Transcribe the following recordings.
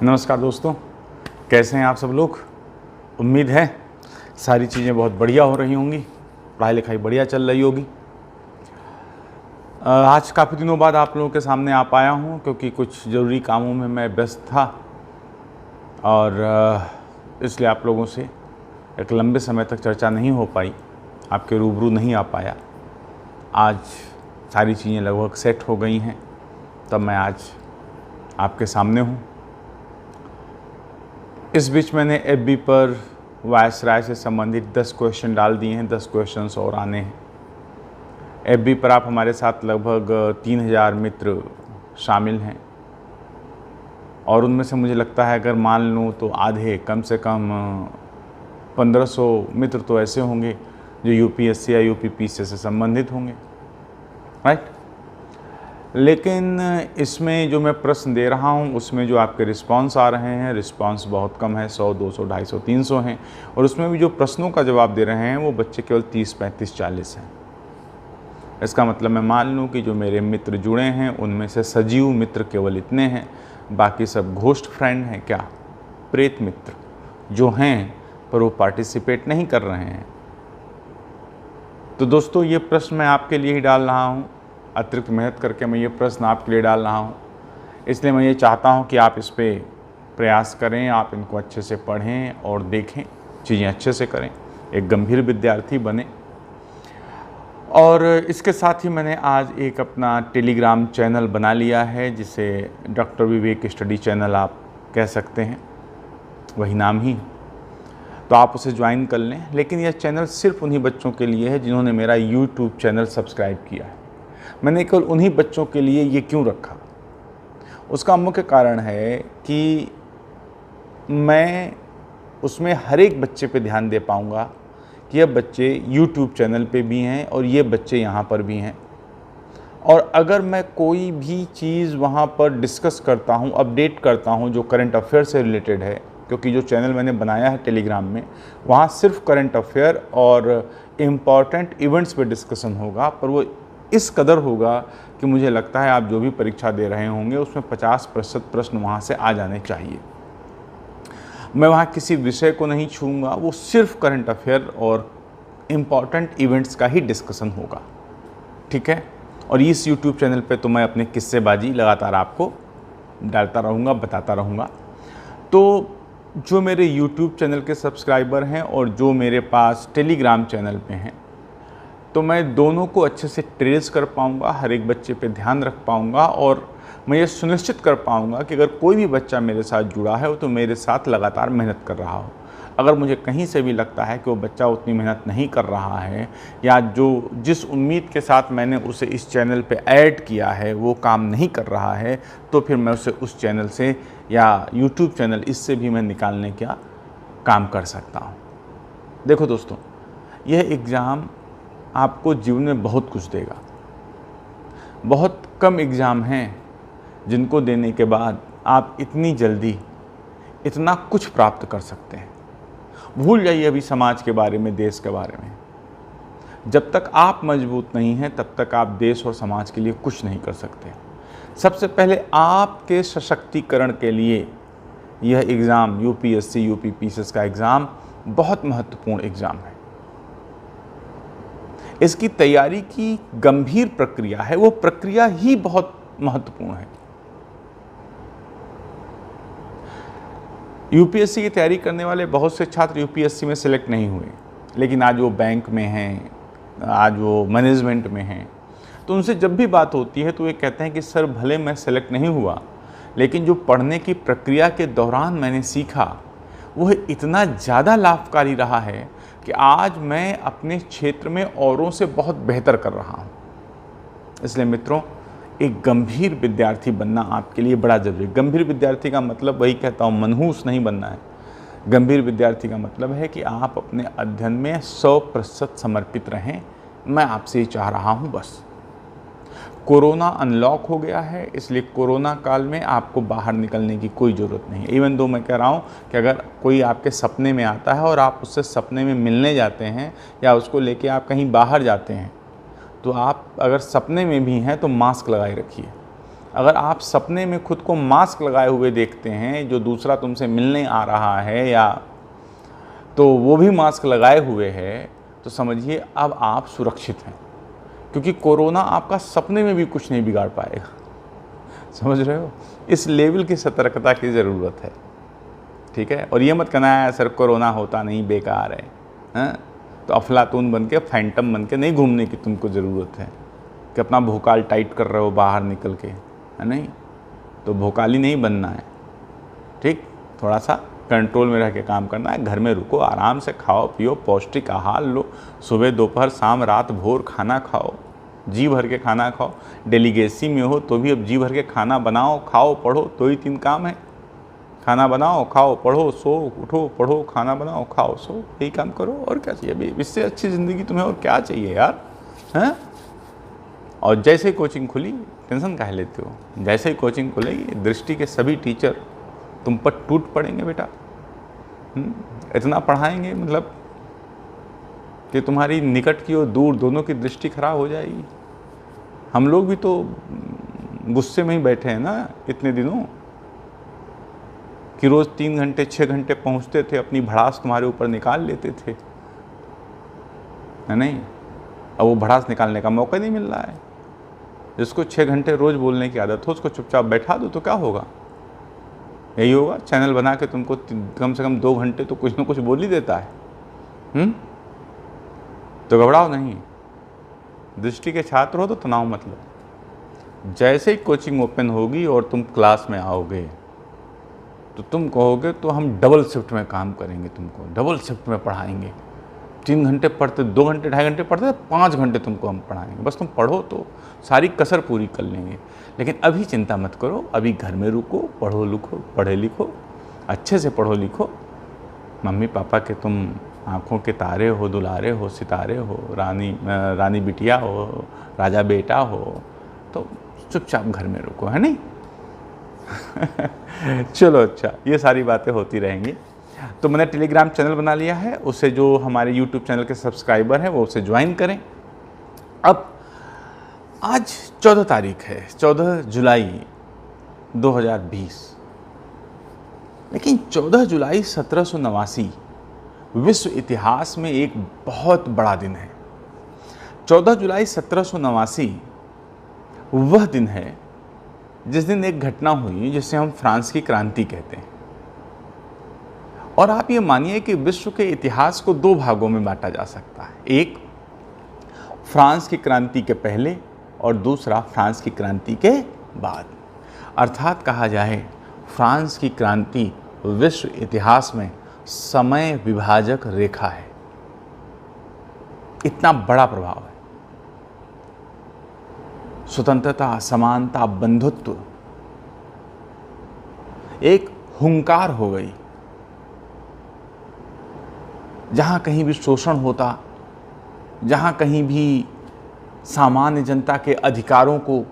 नमस्कार दोस्तों, कैसे हैं आप सब लोग। उम्मीद है सारी चीज़ें बहुत बढ़िया हो रही होंगी, पढ़ाई लिखाई बढ़िया चल रही होगी। आज काफ़ी दिनों बाद आप लोगों के सामने आ पाया हूँ क्योंकि कुछ ज़रूरी कामों में मैं व्यस्त था और इसलिए आप लोगों से एक लंबे समय तक चर्चा नहीं हो पाई, आपके रूबरू नहीं आ पाया। आज सारी चीज़ें लगभग सेट हो गई हैं, तब मैं आज आपके सामने हूँ। इस बीच मैंने FB पर वायसराय से संबंधित 10 क्वेश्चन डाल दिए हैं, 10 क्वेश्चंस और आने हैं। FB पर आप हमारे साथ लगभग 3000 मित्र शामिल हैं और उनमें से मुझे लगता है अगर मान लूँ तो आधे, कम से कम 1500 मित्र तो ऐसे होंगे जो UPSC या UPPSC से संबंधित होंगे, राइट। लेकिन इसमें जो मैं प्रश्न दे रहा हूँ उसमें जो आपके रिस्पांस आ रहे हैं, रिस्पांस बहुत कम है, 100, 200, 250, 300 हैं। और उसमें भी जो प्रश्नों का जवाब दे रहे हैं वो बच्चे केवल 30, 35, 40 हैं। इसका मतलब मैं मान लूँ कि जो मेरे मित्र जुड़े हैं उनमें से सजीव मित्र केवल इतने हैं, बाकी सब घोस्ट फ्रेंड हैं, क्या प्रेत मित्र जो हैं पर वो पार्टिसिपेट नहीं कर रहे हैं। तो दोस्तों ये प्रश्न मैं आपके लिए ही डाल रहा हूँ, अतिरिक्त मेहनत करके मैं ये प्रश्न आपके लिए डाल रहा हूँ। इसलिए मैं ये चाहता हूँ कि आप इस पर प्रयास करें, आप इनको अच्छे से पढ़ें और देखें, चीज़ें अच्छे से करें, एक गंभीर विद्यार्थी बने। और इसके साथ ही मैंने आज एक अपना टेलीग्राम चैनल बना लिया है जिसे डॉक्टर विवेक स्टडी चैनल आप कह सकते हैं, वही नाम ही। तो आप उसे ज्वाइन कर लें। लेकिन यह चैनल सिर्फ उन्हीं बच्चों के लिए है जिन्होंने मेरा YouTube चैनल सब्सक्राइब किया है। मैंने केवल उन्हीं बच्चों के लिए ये क्यों रखा, उसका मुख्य कारण है कि मैं उसमें हर एक बच्चे पे ध्यान दे पाऊँगा कि यह बच्चे YouTube चैनल पे भी हैं और ये बच्चे यहाँ पर भी हैं। और अगर मैं कोई भी चीज़ वहाँ पर डिस्कस करता हूँ, अपडेट करता हूँ जो करंट अफेयर से रिलेटेड है, क्योंकि जो चैनल मैंने बनाया है टेलीग्राम में वहाँ सिर्फ करंट अफेयर और इम्पॉर्टेंट इवेंट्स पे डिस्कशन होगा, पर वो इस कदर होगा कि मुझे लगता है आप जो भी परीक्षा दे रहे होंगे उसमें 50% प्रश्न वहाँ से आ जाने चाहिए। मैं वहाँ किसी विषय को नहीं छूऊंगा, वो सिर्फ करंट अफेयर और इम्पॉर्टेंट इवेंट्स का ही डिस्कशन होगा, ठीक है। और इस YouTube चैनल पे तो मैं अपने किस्सेबाजी लगातार आपको डालता रहूँगा, बताता रहूँगा। तो जो मेरे YouTube चैनल के सब्सक्राइबर हैं और जो मेरे पास टेलीग्राम चैनल पे हैं, तो मैं दोनों को अच्छे से ट्रेस कर पाऊँगा, हर एक बच्चे पे ध्यान रख पाऊँगा और मैं ये सुनिश्चित कर पाऊँगा कि अगर कोई भी बच्चा मेरे साथ जुड़ा है वो तो मेरे साथ लगातार मेहनत कर रहा हो। अगर मुझे कहीं से भी लगता है कि वो बच्चा उतनी मेहनत नहीं कर रहा है या जो जिस उम्मीद के साथ मैंने उसे इस चैनल पे ऐड किया है वो काम नहीं कर रहा है, तो फिर मैं उसे उस चैनल से या YouTube चैनल इससे भी मैं निकालने का काम कर सकता हूँ। देखो दोस्तों, यह एग्ज़ाम आपको जीवन में बहुत कुछ देगा। बहुत कम एग्ज़ाम हैं जिनको देने के बाद आप इतनी जल्दी इतना कुछ प्राप्त कर सकते हैं। भूल जाइए अभी समाज के बारे में, देश के बारे में। जब तक आप मजबूत नहीं हैं तब तक आप देश और समाज के लिए कुछ नहीं कर सकते। सबसे पहले आपके सशक्तिकरण के लिए यह एग्ज़ाम UPSC UPPSC का एग्ज़ाम बहुत महत्वपूर्ण एग्ज़ाम है। इसकी तैयारी की गंभीर प्रक्रिया है, वो प्रक्रिया ही बहुत महत्वपूर्ण है। UPSC की तैयारी करने वाले बहुत से छात्र UPSC में सेलेक्ट नहीं हुए, लेकिन आज वो बैंक में हैं, आज वो मैनेजमेंट में हैं। तो उनसे जब भी बात होती है तो ये कहते हैं कि सर भले मैं सेलेक्ट नहीं हुआ, लेकिन जो पढ़ने की प्रक्रिया के दौरान मैंने सीखा वह इतना ज़्यादा लाभकारी रहा है कि आज मैं अपने क्षेत्र में औरों से बहुत बेहतर कर रहा हूँ। इसलिए मित्रों, एक गंभीर विद्यार्थी बनना आपके लिए बड़ा ज़रूरी है। गंभीर विद्यार्थी का मतलब वही कहता हूँ, मनहूस नहीं बनना है। गंभीर विद्यार्थी का मतलब है कि आप अपने अध्ययन में 100% समर्पित रहें। मैं आपसे ये चाह रहा हूँ बस। कोरोना अनलॉक हो गया है, इसलिए कोरोना काल में आपको बाहर निकलने की कोई ज़रूरत नहीं है। इवन दो मैं कह रहा हूँ कि अगर कोई आपके सपने में आता है और आप उससे सपने में मिलने जाते हैं या उसको लेके आप कहीं बाहर जाते हैं, तो आप अगर सपने में भी हैं तो मास्क लगाए रखिए। अगर आप सपने में खुद को मास्क लगाए हुए देखते हैं, जो दूसरा तुमसे मिलने आ रहा है या तो वो भी मास्क लगाए हुए है, तो समझिए अब आप सुरक्षित हैं, क्योंकि कोरोना आपका सपने में भी कुछ नहीं बिगाड़ पाएगा। समझ रहे हो? इस लेवल की सतर्कता की ज़रूरत है, ठीक है। और ये मत कहना है सर कोरोना होता नहीं, बेकार है, हाँ? तो अफलातून बन के, फैंटम बन के नहीं घूमने की तुमको ज़रूरत है कि अपना भोकाल टाइट कर रहे हो बाहर निकल के, है नहीं? तो भोकाली नहीं बनना है, ठीक। थोड़ा सा कंट्रोल में रह के काम करना है। घर में रुको, आराम से खाओ पियो, पौष्टिक आहार लो, सुबह दोपहर शाम रात भोर खाना खाओ, जी भर के खाना खाओ। डेलीगेसी में हो तो भी अब जी भर के खाना बनाओ, खाओ, पढ़ो, तो ही 3 काम है। खाना बनाओ, खाओ, पढ़ो, सो, उठो, पढ़ो, खाना बनाओ, खाओ, सो, यही काम करो। और क्या चाहिए अभी? इससे अच्छी ज़िंदगी तुम्हें और क्या चाहिए यार, हैं? और जैसे ही कोचिंग खुली, टेंशन काहे लेते हो? जैसे ही कोचिंग खुलेगी, दृष्टि के सभी टीचर तुम पर टूट पड़ेंगे बेटा। इतना पढ़ाएंगे मतलब कि तुम्हारी निकट की और दूर दोनों की दृष्टि खराब हो जाएगी। हम लोग भी तो गुस्से में ही बैठे हैं ना इतने दिनों, कि रोज़ 3 घंटे 6 घंटे पहुंचते थे, अपनी भड़ास तुम्हारे ऊपर निकाल लेते थे, है नहीं? अब वो भड़ास निकालने का मौका नहीं मिल रहा है। जिसको 6 घंटे रोज़ बोलने की आदत हो, उसको चुपचाप बैठा दो तो क्या होगा? यही होगा। चैनल बना के तुमको कम से कम 2 घंटे तो कुछ ना कुछ बोल ही देता है। तो घबराओ नहीं। दृष्टि के छात्र हो तो तनाव मत लो। जैसे ही कोचिंग ओपन होगी और तुम क्लास में आओगे तो तुम कहोगे तो हम डबल शिफ्ट में काम करेंगे, तुमको डबल शिफ्ट में पढ़ाएंगे। 3 घंटे पढ़ते, 2 घंटे 2.5 घंटे पढ़ते, 5 घंटे तुमको हम पढ़ाएंगे। बस तुम पढ़ो तो सारी कसर पूरी कर लेंगे। लेकिन अभी चिंता मत करो, अभी घर में रुको, पढ़ो लिखो, पढ़े लिखो, अच्छे से पढ़ो लिखो। मम्मी पापा के तुम आँखों के तारे हो, दुलारे हो, सितारे हो, रानी बिटिया हो, राजा बेटा हो, तो चुपचाप घर में रुको, है नहीं? चलो अच्छा, ये सारी बातें होती रहेंगी। तो मैंने टेलीग्राम चैनल बना लिया है, उससे जो हमारे यूट्यूब चैनल के सब्सक्राइबर हैं वो उसे ज्वाइन करें। अब आज 14 तारीख है, 14 जुलाई 2020। लेकिन 14 जुलाई 1789 विश्व इतिहास में एक बहुत बड़ा दिन है। 14 जुलाई 1789 वह दिन है जिस दिन एक घटना हुई जिसे हम फ्रांस की क्रांति कहते हैं। और आप ये मानिए कि विश्व के इतिहास को 2 भागों में बांटा जा सकता है, एक फ्रांस की क्रांति के पहले और दूसरा फ्रांस की क्रांति के बाद। अर्थात कहा जाए फ्रांस की क्रांति विश्व इतिहास में समय विभाजक रेखा है। इतना बड़ा प्रभाव है। स्वतंत्रता, समानता, बंधुत्व एक हुंकार हो गई। जहां कहीं भी शोषण होता, जहां कहीं भी सामान्य जनता के अधिकारों को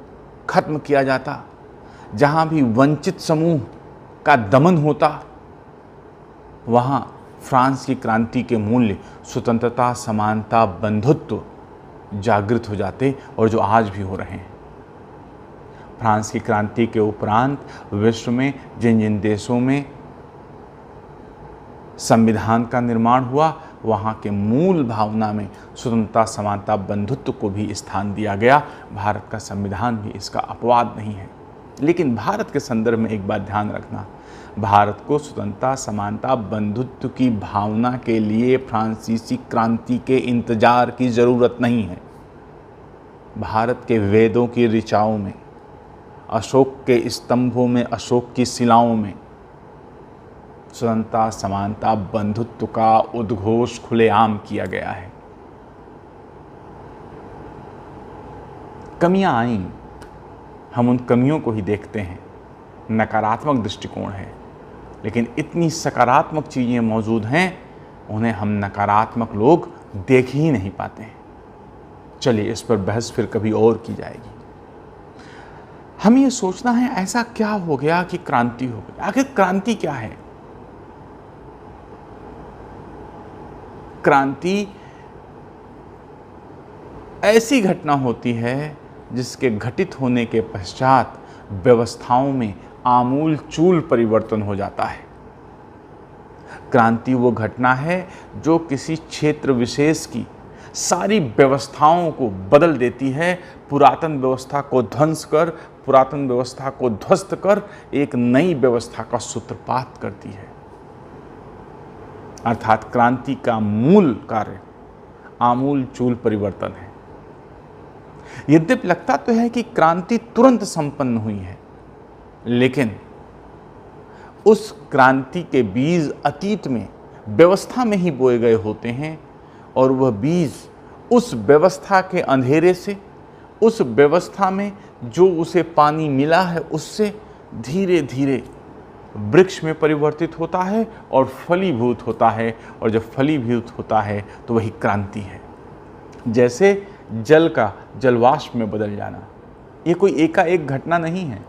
खत्म किया जाता, जहां भी वंचित समूह का दमन होता, वहां फ्रांस की क्रांति के मूल्य स्वतंत्रता, समानता, बंधुत्व जागृत हो जाते, और जो आज भी हो रहे हैं। फ्रांस की क्रांति के उपरांत विश्व में जिन जिन देशों में संविधान का निर्माण हुआ, वहाँ के मूल भावना में स्वतंत्रता, समानता, बंधुत्व को भी स्थान दिया गया। भारत का संविधान भी इसका अपवाद नहीं है। लेकिन भारत के संदर्भ में एक बात ध्यान रखना, भारत को स्वतंत्रता, समानता, बंधुत्व की भावना के लिए फ्रांसीसी क्रांति के इंतजार की ज़रूरत नहीं है। भारत के वेदों की ऋचाओं में, अशोक के स्तंभों में, अशोक की शिलाओं में स्वतंत्रता, समानता, बंधुत्व का उद्घोष खुलेआम किया गया है। कमियां आईं, हम उन कमियों को ही देखते हैं, नकारात्मक दृष्टिकोण है। लेकिन इतनी सकारात्मक चीज़ें मौजूद हैं, उन्हें हम नकारात्मक लोग देख ही नहीं पाते हैं। चलिए, इस पर बहस फिर कभी और की जाएगी। हमें ये सोचना है ऐसा क्या हो गया कि क्रांति हो गई। आखिर क्रांति क्या है? क्रांति ऐसी घटना होती है जिसके घटित होने के पश्चात व्यवस्थाओं में आमूल चूल परिवर्तन हो जाता है। क्रांति वो घटना है जो किसी क्षेत्र विशेष की सारी व्यवस्थाओं को बदल देती है, पुरातन व्यवस्था को ध्वंस कर, पुरातन व्यवस्था को ध्वस्त कर एक नई व्यवस्था का सूत्रपात करती है। अर्थात क्रांति का मूल कार्य आमूल चूल परिवर्तन है। यद्यपि लगता तो है कि क्रांति तुरंत संपन्न हुई है, लेकिन उस क्रांति के बीज अतीत में व्यवस्था में ही बोए गए होते हैं और वह बीज उस व्यवस्था के अंधेरे से, उस व्यवस्था में जो उसे पानी मिला है उससे धीरे धीरे वृक्ष में परिवर्तित होता है और फलीभूत होता है, और जब फलीभूत होता है तो वही क्रांति है। जैसे जल का जलवाष्प में बदल जाना, ये कोई एकाएक घटना नहीं है।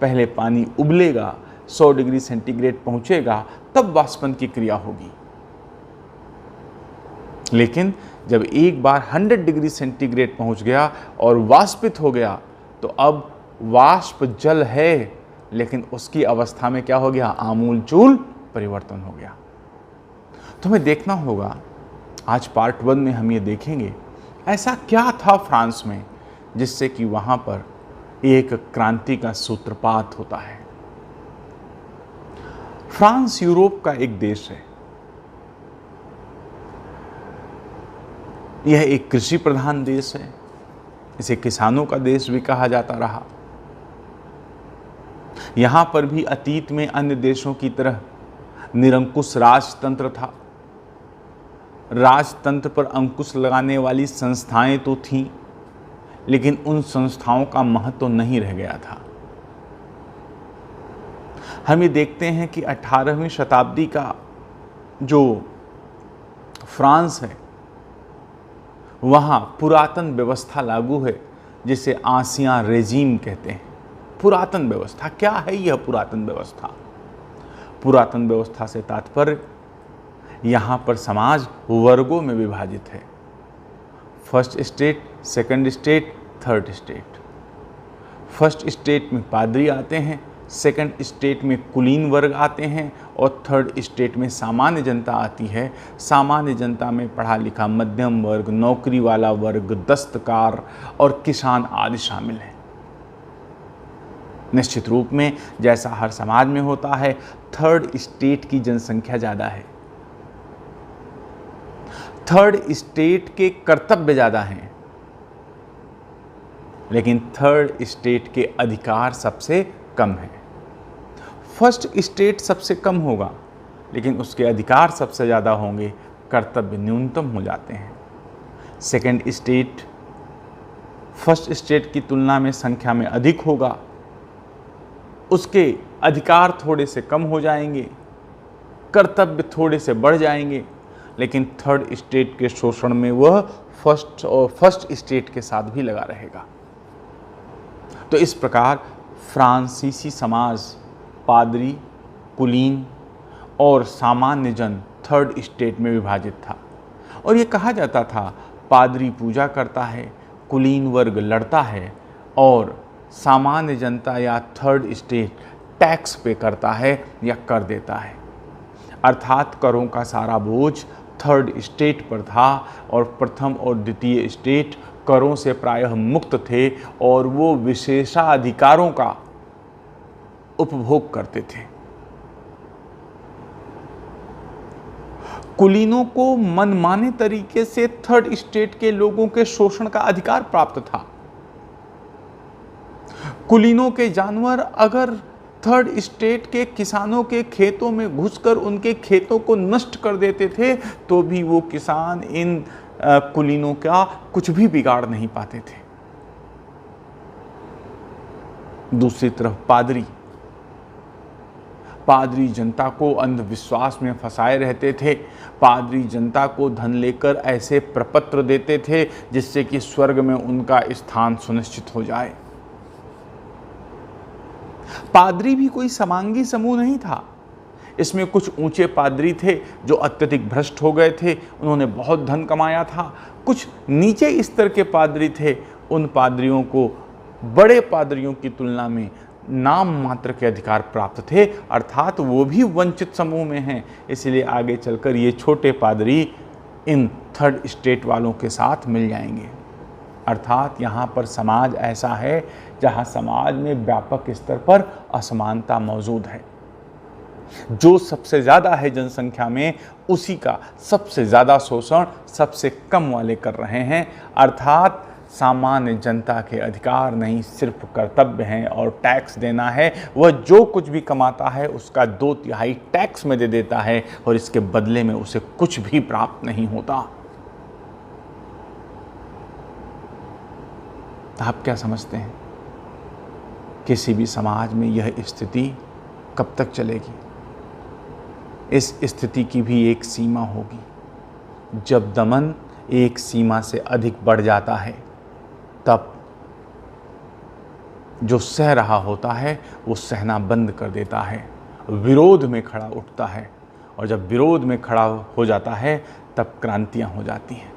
पहले पानी उबलेगा, 100 डिग्री सेंटीग्रेड पहुंचेगा, तब वाष्पन की क्रिया होगी। लेकिन जब एक बार 100 डिग्री सेंटीग्रेड पहुंच गया और वाष्पित हो गया, तो अब वाष्प जल है, लेकिन उसकी अवस्था में क्या हो गया? आमूलचूल परिवर्तन हो गया। तो हमें देखना होगा, आज पार्ट 1 में हम ये देखेंगे ऐसा क्या था फ्रांस में जिससे कि वहां पर एक क्रांति का सूत्रपात होता है। फ्रांस यूरोप का एक देश है। यह एक कृषि प्रधान देश है, इसे किसानों का देश भी कहा जाता रहा। यहां पर भी अतीत में अन्य देशों की तरह निरंकुश राजतंत्र था। राजतंत्र पर अंकुश लगाने वाली संस्थाएं तो थीं, लेकिन उन संस्थाओं का महत्व तो नहीं रह गया था। हम ये देखते हैं कि 18वीं शताब्दी का जो फ्रांस है, वहाँ पुरातन व्यवस्था लागू है, जिसे आंसियां रेजीम कहते हैं। पुरातन व्यवस्था क्या है? यह पुरातन व्यवस्था, पुरातन व्यवस्था से तात्पर्य यहाँ पर समाज वर्गों में विभाजित है। First state, second state, third state. First state में पादरी आते हैं, सेकंड स्टेट में कुलीन वर्ग आते हैं, और थर्ड स्टेट में सामान्य जनता आती है। सामान्य जनता में पढ़ा लिखा मध्यम वर्ग, नौकरी वाला वर्ग, दस्तकार और किसान आदि शामिल हैं। निश्चित रूप में जैसा हर समाज में होता है, थर्ड स्टेट की जनसंख्या ज़्यादा है, थर्ड स्टेट के कर्तव्य ज़्यादा हैं, लेकिन थर्ड स्टेट के अधिकार सबसे कम हैं। फर्स्ट स्टेट सबसे कम होगा, लेकिन उसके अधिकार सबसे ज़्यादा होंगे, कर्तव्य न्यूनतम हो जाते हैं। सेकंड स्टेट फर्स्ट स्टेट की तुलना में संख्या में अधिक होगा, उसके अधिकार थोड़े से कम हो जाएंगे, कर्तव्य थोड़े से बढ़ जाएंगे, लेकिन थर्ड स्टेट के शोषण में वह फर्स्ट स्टेट के साथ भी लगा रहेगा। तो इस प्रकार फ्रांसीसी समाज पादरी, कुलीन और सामान्य जन थर्ड स्टेट में विभाजित था। और ये कहा जाता था, पादरी पूजा करता है, कुलीन वर्ग लड़ता है, और सामान्य जनता या थर्ड स्टेट टैक्स पे करता है या कर देता है। अर्थात करों का सारा बोझ थर्ड स्टेट पर था, और प्रथम और द्वितीय स्टेट करों से प्रायः मुक्त थे और वो विशेषाधिकारों का उपभोग करते थे। कुलीनों को मनमाने तरीके से थर्ड स्टेट के लोगों के शोषण का अधिकार प्राप्त था। कुलीनों के जानवर अगर थर्ड स्टेट के किसानों के खेतों में घुसकर उनके खेतों को नष्ट कर देते थे, तो भी वो किसान इन कुलीनों का कुछ भी बिगाड़ नहीं पाते थे। दूसरी तरफ पादरी जनता को अंधविश्वास में फंसाए रहते थे। पादरी जनता को धन लेकर ऐसे प्रपत्र देते थे जिससे कि स्वर्ग में उनका स्थान सुनिश्चित हो जाए। पादरी भी कोई समांगी समूह नहीं था। इसमें कुछ ऊंचे पादरी थे जो अत्यधिक भ्रष्ट हो गए थे, उन्होंने बहुत धन कमाया था। कुछ नीचे स्तर के पादरी थे, उन पादरियों को बड़े पादरियों की तुलना में नाम मात्र के अधिकार प्राप्त थे, अर्थात वो भी वंचित समूह में हैं। इसलिए आगे चलकर ये छोटे पादरी इन थर्ड स्टेट वालों के साथ मिल जाएंगे। अर्थात यहाँ पर समाज ऐसा है जहाँ समाज में व्यापक स्तर पर असमानता मौजूद है। जो सबसे ज़्यादा है जनसंख्या में, उसी का सबसे ज़्यादा शोषण सबसे कम वाले कर रहे हैं। अर्थात सामान्य जनता के अधिकार नहीं, सिर्फ कर्तव्य हैं और टैक्स देना है। वह जो कुछ भी कमाता है उसका 2/3 टैक्स में दे देता है और इसके बदले में उसे कुछ भी प्राप्त नहीं होता। आप क्या समझते हैं, किसी भी समाज में यह स्थिति कब तक चलेगी? इस स्थिति की भी एक सीमा होगी। जब दमन एक सीमा से अधिक बढ़ जाता है, तब जो सह रहा होता है वो सहना बंद कर देता है, विरोध में खड़ा उठता है, और जब विरोध में खड़ा हो जाता है तब क्रांतियां हो जाती हैं।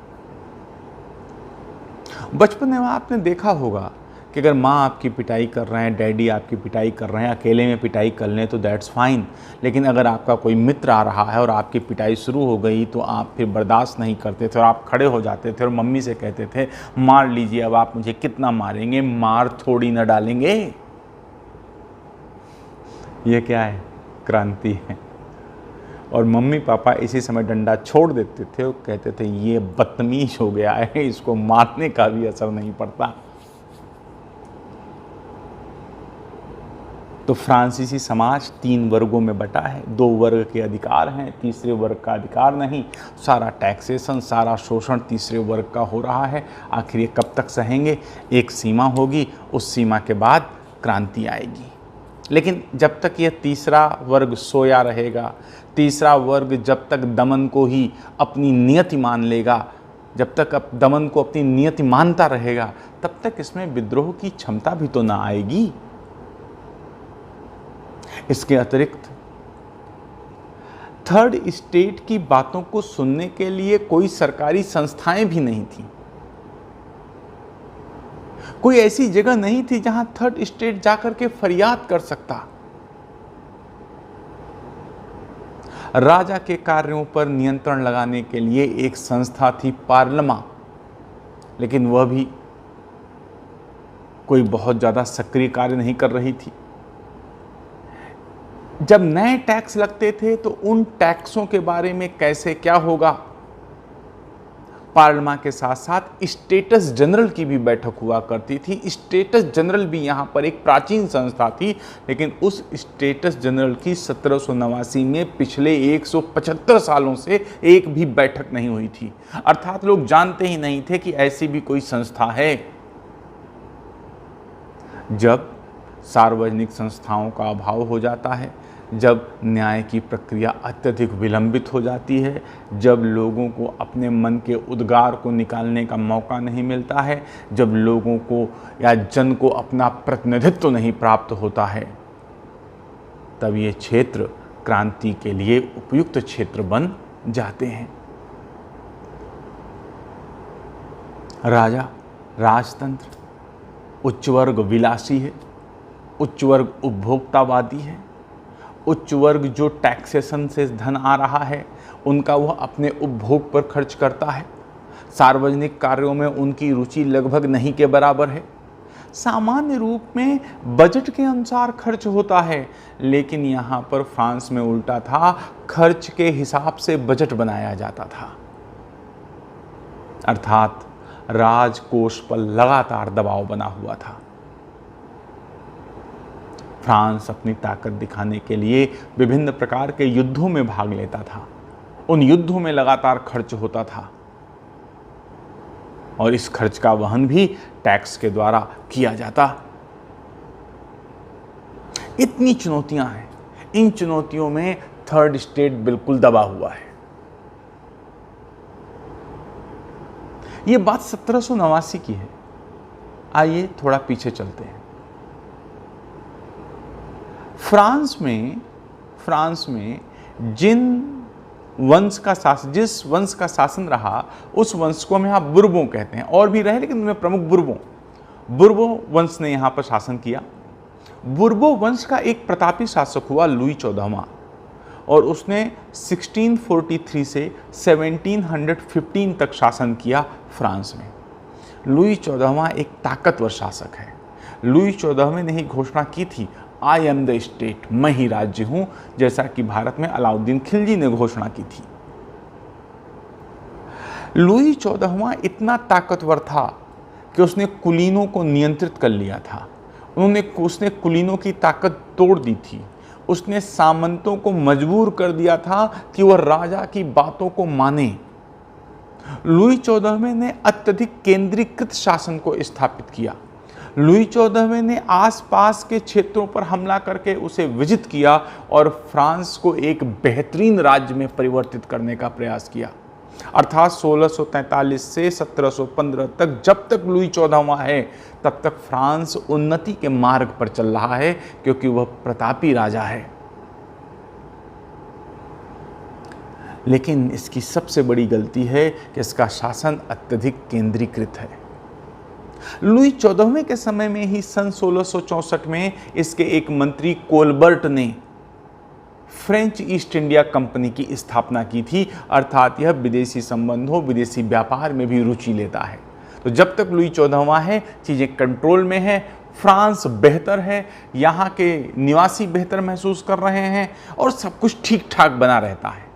बचपन में आपने देखा होगा कि अगर माँ आपकी पिटाई कर रहे हैं, डैडी आपकी पिटाई कर रहे हैं, अकेले में पिटाई कर लें तो दैट्स फाइन, लेकिन अगर आपका कोई मित्र आ रहा है और आपकी पिटाई शुरू हो गई तो आप फिर बर्दाश्त नहीं करते थे और आप खड़े हो जाते थे और मम्मी से कहते थे मार लीजिए, अब आप मुझे कितना मारेंगे, मार थोड़ी न डालेंगे। ये क्या है? क्रांति है। और मम्मी पापा इसी समय डंडा छोड़ देते थे और कहते थे ये बदतमीज हो गया है, इसको मारने का भी असर नहीं पड़ता। तो फ्रांसीसी समाज 3 वर्गों में बटा है। 2 वर्ग के अधिकार हैं, तीसरे वर्ग का अधिकार नहीं। सारा टैक्सेशन, सारा शोषण तीसरे वर्ग का हो रहा है। आखिर ये कब तक सहेंगे? एक सीमा होगी, उस सीमा के बाद क्रांति आएगी। लेकिन जब तक यह तीसरा वर्ग सोया रहेगा, तीसरा वर्ग जब तक दमन को ही अपनी नियति मान लेगा, जब तक दमन को अपनी नियति मानता रहेगा, तब तक इसमें विद्रोह की क्षमता भी तो ना आएगी। इसके अतिरिक्त थर्ड स्टेट की बातों को सुनने के लिए कोई सरकारी संस्थाएं भी नहीं थी। कोई ऐसी जगह नहीं थी जहां थर्ड स्टेट जाकर के फरियाद कर सकता। राजा के कार्यों पर नियंत्रण लगाने के लिए एक संस्था थी, पार्लमा, लेकिन वह भी कोई बहुत ज्यादा सक्रिय कार्य नहीं कर रही थी। जब नए टैक्स लगते थे तो उन टैक्सों के बारे में कैसे क्या होगा, पार्लियामेंट के साथ साथ स्टेटस जनरल की भी बैठक हुआ करती थी। स्टेटस जनरल भी यहाँ पर एक प्राचीन संस्था थी, लेकिन उस स्टेटस जनरल की 1789 में पिछले 175 सालों से एक भी बैठक नहीं हुई थी। अर्थात लोग जानते ही नहीं थे कि ऐसी भी कोई संस्था है। जब सार्वजनिक संस्थाओं का अभाव हो जाता है, जब न्याय की प्रक्रिया अत्यधिक विलंबित हो जाती है, जब लोगों को अपने मन के उद्गार को निकालने का मौका नहीं मिलता है, जब लोगों को या जन को अपना प्रतिनिधित्व नहीं प्राप्त होता है, तब ये क्षेत्र क्रांति के लिए उपयुक्त क्षेत्र बन जाते हैं। राजा, राजतंत्र, उच्च वर्ग विलासी है, उच्च वर्ग उपभोक्तावादी है। उच्च वर्ग जो टैक्सेशन से धन आ रहा है उनका वह अपने उपभोग पर खर्च करता है। सार्वजनिक कार्यों में उनकी रुचि लगभग नहीं के बराबर है। सामान्य रूप में बजट के अनुसार खर्च होता है, लेकिन यहाँ पर फ्रांस में उल्टा था, खर्च के हिसाब से बजट बनाया जाता था। अर्थात राजकोष पर लगातार दबाव बना हुआ था। फ्रांस अपनी ताकत दिखाने के लिए विभिन्न प्रकार के युद्धों में भाग लेता था। उन युद्धों में लगातार खर्च होता था और इस खर्च का वहन भी टैक्स के द्वारा किया जाता। इतनी चुनौतियां हैं, इन चुनौतियों में थर्ड स्टेट बिल्कुल दबा हुआ है। यह बात 1789 की है। आइए थोड़ा पीछे चलते हैं। फ्रांस में जिन वंश का शासन, जिस वंश का शासन रहा उस वंश को हम यहाँ बुर्बों कहते हैं। और भी रहे लेकिन उनमें प्रमुख बुर्बो वंश ने यहाँ पर शासन किया। बुर्बो वंश का एक प्रतापी शासक हुआ लुई 14वां, और उसने 1643 से 1715 तक शासन किया फ्रांस में। लुई 14वां एक ताकतवर शासक है। लुई 14वें ने ही घोषणा की थी, आई एम द स्टेट, मैं ही राज्य हूं, जैसा कि भारत में अलाउद्दीन खिलजी ने घोषणा की थी। लुई 14वां इतना ताकतवर था कि उसने कुलीनों को नियंत्रित कर लिया था। उसने कुलीनों की ताकत तोड़ दी थी। उसने सामंतों को मजबूर कर दिया था कि वह राजा की बातों को माने। लुई 14वें ने अत्यधिक केंद्रीकृत शासन को स्थापित किया। लुई 14वें ने आसपास के क्षेत्रों पर हमला करके उसे विजित किया और फ्रांस को एक बेहतरीन राज्य में परिवर्तित करने का प्रयास किया। अर्थात 1643 से 1715 तक, जब तक लुई 14वां है तब तक फ्रांस उन्नति के मार्ग पर चल रहा है, क्योंकि वह प्रतापी राजा है। लेकिन इसकी सबसे बड़ी गलती है कि इसका शासन अत्यधिक केंद्रीकृत है। लुई 14वें के समय में ही सन 1664 में इसके एक मंत्री कोलबर्ट ने फ्रेंच ईस्ट इंडिया कंपनी की स्थापना की थी। अर्थात यह विदेशी संबंधों, विदेशी व्यापार में भी रुचि लेता है। तो जब तक लुई 14वां है चीज़ें कंट्रोल में है, फ्रांस बेहतर है, यहाँ के निवासी बेहतर महसूस कर रहे हैं और सब कुछ ठीक ठाक बना रहता है।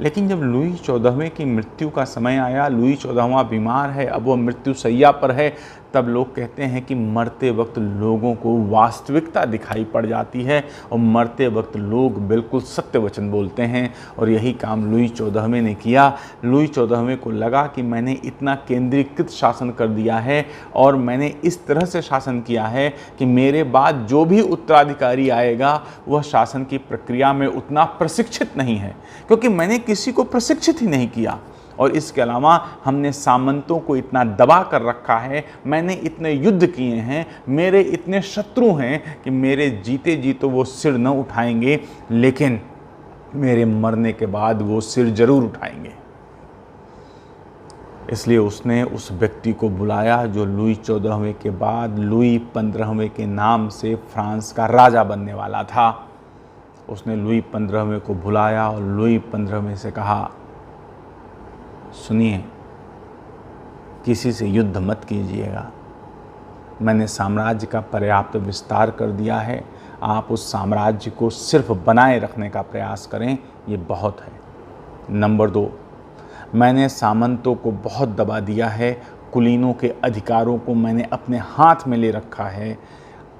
लेकिन जब लुई 14वें की मृत्यु का समय आया, लुई 14वां बीमार है, अब वह मृत्यु शैया पर है, तब लोग कहते हैं कि मरते वक्त लोगों को वास्तविकता दिखाई पड़ जाती है और मरते वक्त लोग बिल्कुल सत्य वचन बोलते हैं। और यही काम लुई 14वें ने किया। लुई 14वें को लगा कि मैंने इतना केंद्रीकृत शासन कर दिया है और मैंने इस तरह से शासन किया है कि मेरे बाद जो भी उत्तराधिकारी आएगा वह शासन की प्रक्रिया में उतना प्रशिक्षित नहीं है, क्योंकि मैंने किसी को प्रशिक्षित ही नहीं किया। और इसके अलावा हमने सामंतों को इतना दबा कर रखा है, मैंने इतने युद्ध किए हैं, मेरे इतने शत्रु हैं कि मेरे जीते जी तो वो सिर न उठाएंगे, लेकिन मेरे मरने के बाद वो सिर जरूर उठाएंगे। इसलिए उसने उस व्यक्ति को बुलाया जो लुई 14वें के बाद लुई 15वें के नाम से फ्रांस का राजा बनने वाला था। उसने लुई 15वें को बुलाया और लुई 15वें से कहा, सुनिए, किसी से युद्ध मत कीजिएगा, मैंने साम्राज्य का पर्याप्त विस्तार कर दिया है, आप उस साम्राज्य को सिर्फ बनाए रखने का प्रयास करें, ये बहुत है। नंबर 2, मैंने सामंतों को बहुत दबा दिया है, कुलीनों के अधिकारों को मैंने अपने हाथ में ले रखा है।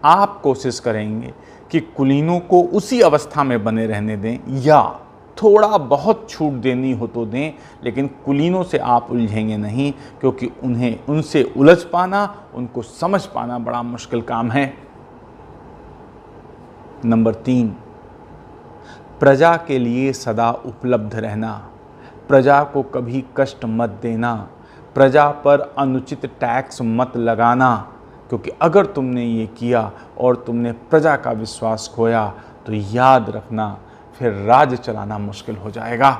आप कोशिश करेंगे कि कुलीनों को उसी अवस्था में बने रहने दें या थोड़ा बहुत छूट देनी हो तो दें, लेकिन कुलीनों से आप उलझेंगे नहीं, क्योंकि उन्हें उनसे उलझ पाना, उनको समझ पाना बड़ा मुश्किल काम है। नंबर 3, प्रजा के लिए सदा उपलब्ध रहना, प्रजा को कभी कष्ट मत देना, प्रजा पर अनुचित टैक्स मत लगाना, क्योंकि अगर तुमने ये किया और तुमने प्रजा का विश्वास खोया तो याद रखना फिर राज्य चलाना मुश्किल हो जाएगा।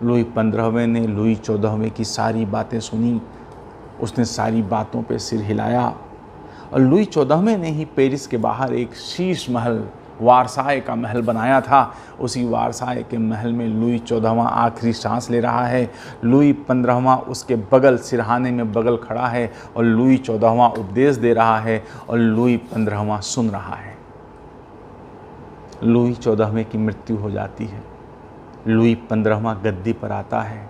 लुई 15वें ने लुई 14वें की सारी बातें सुनी, उसने सारी बातों पे सिर हिलाया और लुई 14वें ने ही पेरिस के बाहर एक शीश महल, वारसाए का महल बनाया था। उसी वारसाए के महल में लुई 14वां आखिरी सांस ले रहा है। लुई 15वां उसके बगल, सिरहाने में बगल खड़ा है और लुई 14वां उपदेश दे रहा है और लुई 15वां सुन रहा है। लुई 14वें की मृत्यु हो जाती है, लुई 15वां गद्दी पर आता है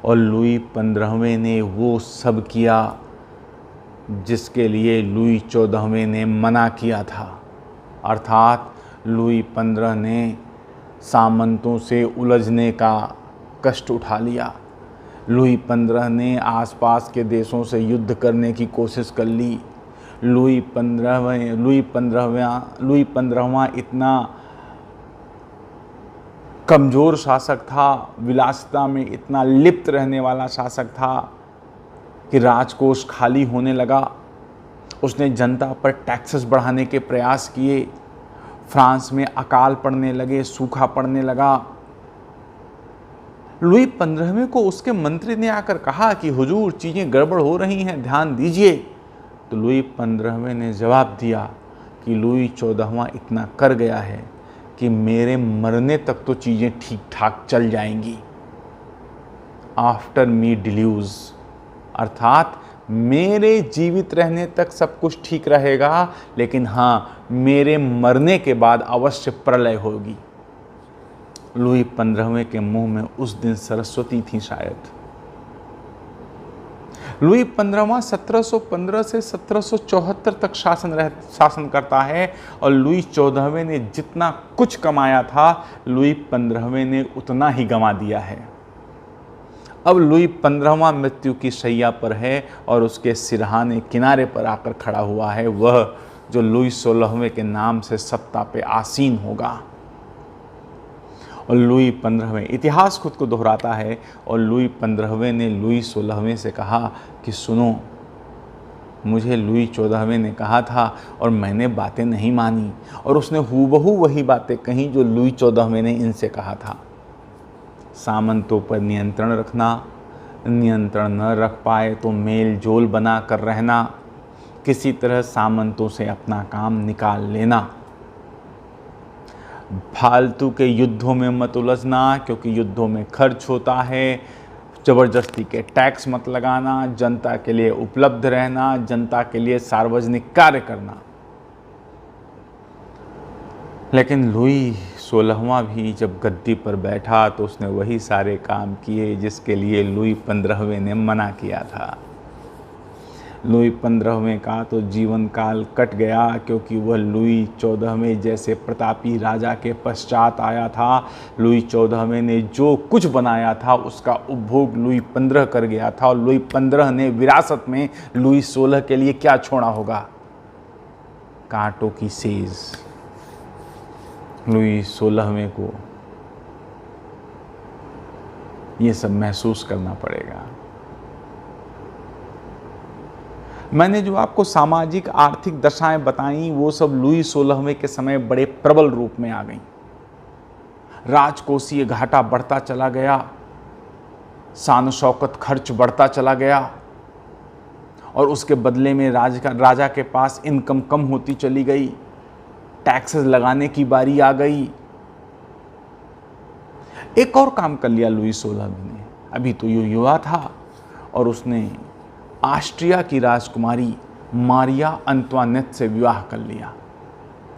और लुई 15वें ने वो सब किया जिसके लिए लुई 14वें ने मना किया था। अर्थात लुई 15 ने सामंतों से उलझने का कष्ट उठा लिया। लुई 15 ने आसपास के देशों से युद्ध करने की कोशिश कर ली। लुई 15वां इतना कमज़ोर शासक था, विलासिता में इतना लिप्त रहने वाला शासक था कि राजकोष खाली होने लगा। उसने जनता पर टैक्सेस बढ़ाने के प्रयास किए। फ्रांस में अकाल पड़ने लगे, सूखा पड़ने लगा। लुई 15वें को उसके मंत्री ने आकर कहा कि हुजूर चीज़ें गड़बड़ हो रही हैं, ध्यान दीजिए। तो लुई 15वें ने जवाब दिया कि लुई 14वां इतना कर गया है कि मेरे मरने तक तो चीज़ें ठीक ठाक चल जाएंगी। आफ्टर मी डिल्यूज, अर्थात मेरे जीवित रहने तक सब कुछ ठीक रहेगा, लेकिन हाँ, मेरे मरने के बाद अवश्य प्रलय होगी। लुई 15वें के मुंह में उस दिन सरस्वती थी शायद। लुई 15वां 1715 से 1774 तक शासन करता है, और लुई 14वें ने जितना कुछ कमाया था, लुई 15वें ने उतना ही गंवा दिया है। अब लुई 15वां मृत्यु की शैया पर है और उसके सिरहाने किनारे पर आकर खड़ा हुआ है वह जो लुई 16वें के नाम से सत्ता पे आसीन होगा। और लुई 15वें, इतिहास खुद को दोहराता है, और लुई 15वें ने लुई 16वें से कहा कि सुनो, मुझे लुई 14वें ने कहा था और मैंने बातें नहीं मानी, और उसने हूबहू वही बातें कही जो लुई 14वें ने इनसे कहा था। सामंतों पर नियंत्रण रखना, नियंत्रण न रख पाए तो मेल जोल बना कर रहना, किसी तरह सामंतों से अपना काम निकाल लेना, फालतू के युद्धों में मत उलझना क्योंकि युद्धों में खर्च होता है, ज़बरदस्ती के टैक्स मत लगाना, जनता के लिए उपलब्ध रहना, जनता के लिए सार्वजनिक कार्य करना। लेकिन लुई 16वां भी जब गद्दी पर बैठा तो उसने वही सारे काम किए जिसके लिए लुई 15वें ने मना किया था। लुई 15वें का तो जीवन काल कट गया क्योंकि वह लुई 14वें जैसे प्रतापी राजा के पश्चात आया था। लुई 14वें ने जो कुछ बनाया था उसका उपभोग लुई 15 कर गया था, और लुई 15 ने विरासत में लुई 16 के लिए क्या छोड़ा होगा? कांटों की सेज। लुई 16वें को ये सब महसूस करना पड़ेगा। मैंने जो आपको सामाजिक आर्थिक दशाएं बताई वो सब लुई 16वें के समय बड़े प्रबल रूप में आ गईं। राजकोषीय घाटा बढ़ता चला गया, शान शौकत खर्च बढ़ता चला गया, और उसके बदले में राजा के पास इनकम कम होती चली गई। टैक्सेस लगाने की बारी आ गई। एक और काम कर लिया लुई 16वें ने, अभी तो ये युवा था, और उसने ऑस्ट्रिया की राजकुमारी मारिया अंतवानेट से विवाह कर लिया।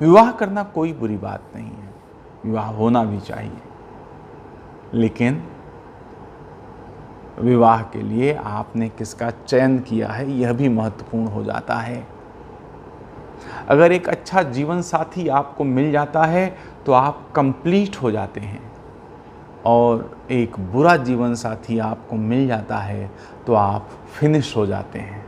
विवाह करना कोई बुरी बात नहीं है, विवाह होना भी चाहिए, लेकिन विवाह के लिए आपने किसका चयन किया है यह भी महत्वपूर्ण हो जाता है। अगर एक अच्छा जीवन साथी आपको मिल जाता है तो आप कंप्लीट हो जाते हैं, और एक बुरा जीवन साथी आपको मिल जाता है तो आप फिनिश हो जाते हैं।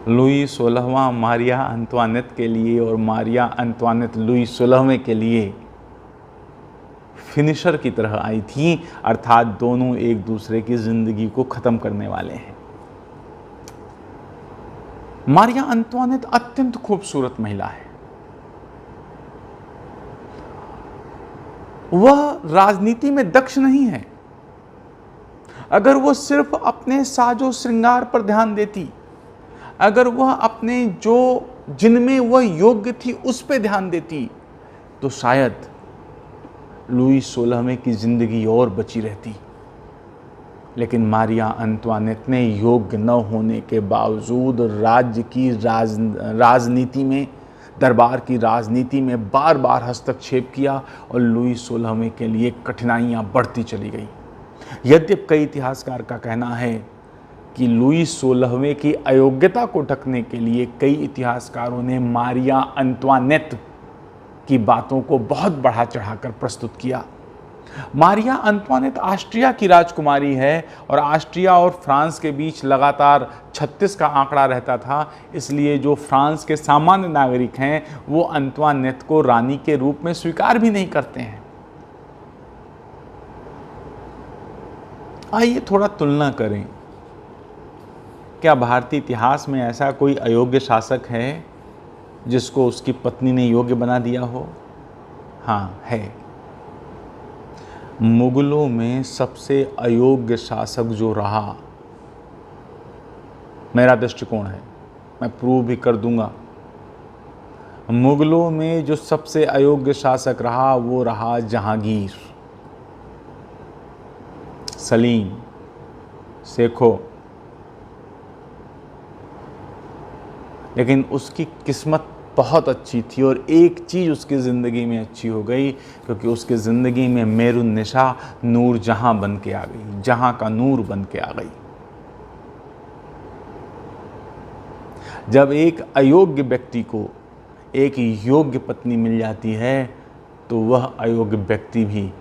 लुई 16वां मारिया अंतवानेट के लिए और मारिया अंतवानेट लुई 16वें के लिए फिनिशर की तरह आई थी, अर्थात दोनों एक दूसरे की जिंदगी को खत्म करने वाले हैं। मारिया अंतवानेट अत्यंत खूबसूरत महिला है। वह राजनीति में दक्ष नहीं है। अगर वह सिर्फ अपने साजो श्रृंगार पर ध्यान देती, अगर वह अपने जिनमें वह योग्य थी उस पर ध्यान देती, तो शायद लुई 16वें की जिंदगी और बची रहती। लेकिन मारिया अंतवानेट ने योग्य न होने के बावजूद राज्य की राजनीति में, दरबार की राजनीति में बार बार हस्तक्षेप किया, और लुई 16वें के लिए कठिनाइयां बढ़ती चली गई। यद्यपि कई इतिहासकार का कहना है कि लुई 16वें की अयोग्यता को ढकने के लिए कई इतिहासकारों ने मारिया अंतवानेट की बातों को बहुत बढ़ा चढ़ाकर प्रस्तुत किया। मारिया अंतवानेट ऑस्ट्रिया की राजकुमारी है, और ऑस्ट्रिया और फ्रांस के बीच लगातार 36 का आंकड़ा रहता था, इसलिए जो फ्रांस के सामान्य नागरिक हैं वो अंतवानेट को रानी के रूप में स्वीकार भी नहीं करते हैं। आइए थोड़ा तुलना करें। क्या भारतीय इतिहास में ऐसा कोई अयोग्य शासक है जिसको उसकी पत्नी ने योग्य बना दिया हो? हाँ, है। मुगलों में सबसे अयोग्य शासक जो रहा, मेरा दृष्टिकोण है, मैं प्रूव भी कर दूंगा, मुगलों में जो सबसे अयोग्य शासक रहा वो रहा जहांगीर। सलीम, शेखो, लेकिन उसकी किस्मत बहुत अच्छी थी और एक चीज़ उसकी ज़िंदगी में अच्छी हो गई, क्योंकि उसकी ज़िंदगी में मेरुन्निसा नूर जहां बन के आ गई, जहां का नूर बन के आ गई। जब एक अयोग्य व्यक्ति को एक योग्य पत्नी मिल जाती है तो वह अयोग्य व्यक्ति भी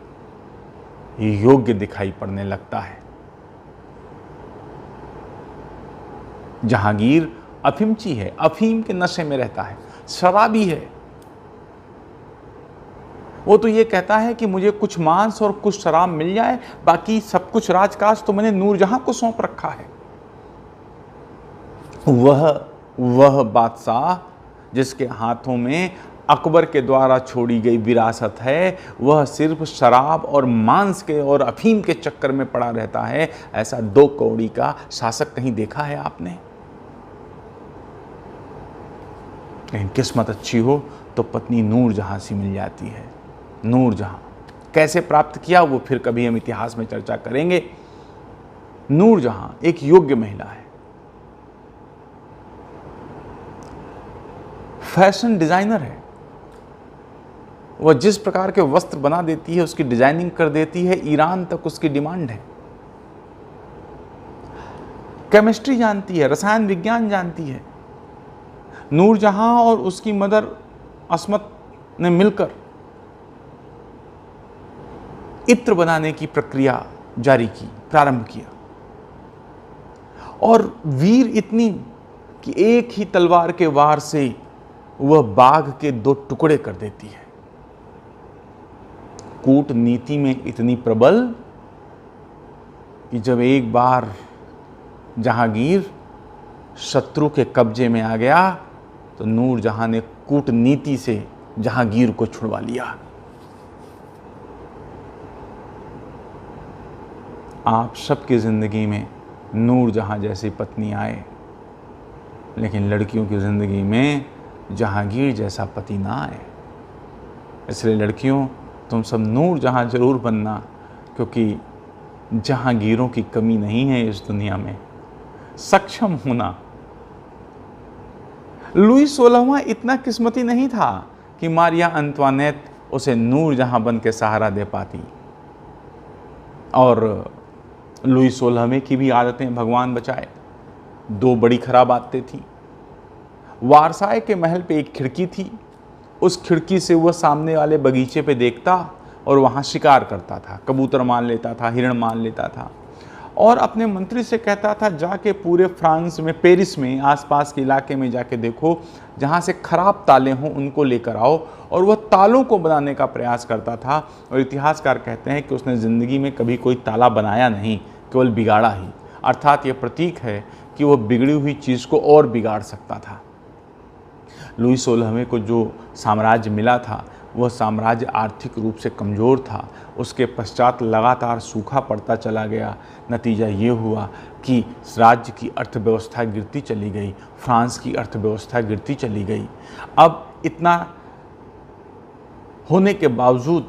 योग्य दिखाई पड़ने लगता है। जहांगीर अफीमची है, अफीम के नशे में रहता है, शराबी है। वो तो ये कहता है कि मुझे कुछ मांस और कुछ शराब मिल जाए, बाकी सब कुछ राजकाज तो मैंने नूरजहां को सौंप रखा है। वह बादशाह जिसके हाथों में अकबर के द्वारा छोड़ी गई विरासत है, वह सिर्फ शराब और मांस के और अफीम के चक्कर में पड़ा रहता है। ऐसा 2 कौड़ी का शासक कहीं देखा है आपने? लेकिन किस्मत अच्छी हो तो पत्नी नूरजहां सी मिल जाती है। नूरजहां कैसे प्राप्त किया वो फिर कभी हम इतिहास में चर्चा करेंगे। नूरजहां एक योग्य महिला है, फैशन डिजाइनर है। वह जिस प्रकार के वस्त्र बना देती है, उसकी डिजाइनिंग कर देती है, ईरान तक उसकी डिमांड है। केमिस्ट्री जानती है, रसायन विज्ञान जानती है। नूरजहां और उसकी मदर अस्मत ने मिलकर इत्र बनाने की प्रक्रिया जारी की, प्रारंभ किया। और वीर इतनी कि एक ही तलवार के वार से वह बाघ के 2 टुकड़े कर देती है। कूटनीति में इतनी प्रबल कि जब एक बार जहांगीर शत्रु के कब्जे में आ गया तो नूरजहां ने कूटनीति से जहांगीर को छुड़वा लिया। आप सबकी जिंदगी में नूरजहां जैसी पत्नी आए, लेकिन लड़कियों की जिंदगी में जहांगीर जैसा पति ना आए। इसलिए लड़कियों, तुम सब नूरजहां जरूर बनना, क्योंकि जहांगीरों की कमी नहीं है इस दुनिया में। सक्षम होना। लुई 16वां इतना किस्मती नहीं था कि मारिया अंतवानेत उसे नूरजहां बन के सहारा दे पाती। और लुई 16वें की भी आदतें भगवान बचाए। 2 बड़ी खराब आदतें थी। वारसाय के महल पे एक खिड़की थी, उस खिड़की से वह सामने वाले बगीचे पे देखता और वहाँ शिकार करता था, कबूतर मान लेता था, हिरण मान लेता था, और अपने मंत्री से कहता था जाके पूरे फ्रांस में, पेरिस में, आसपास के इलाके में जाके देखो, जहाँ से खराब ताले हों उनको लेकर आओ। और वह तालों को बनाने का प्रयास करता था। और इतिहासकार कहते हैं कि उसने ज़िंदगी में कभी कोई ताला बनाया नहीं, केवल बिगाड़ा ही। अर्थात यह प्रतीक है कि वह बिगड़ी हुई चीज़ को और बिगाड़ सकता था। लुई 16वें को जो साम्राज्य मिला था वह साम्राज्य आर्थिक रूप से कमज़ोर था। उसके पश्चात लगातार सूखा पड़ता चला गया। नतीजा ये हुआ कि राज्य की अर्थव्यवस्था गिरती चली गई, फ्रांस की अर्थव्यवस्था गिरती चली गई। अब इतना होने के बावजूद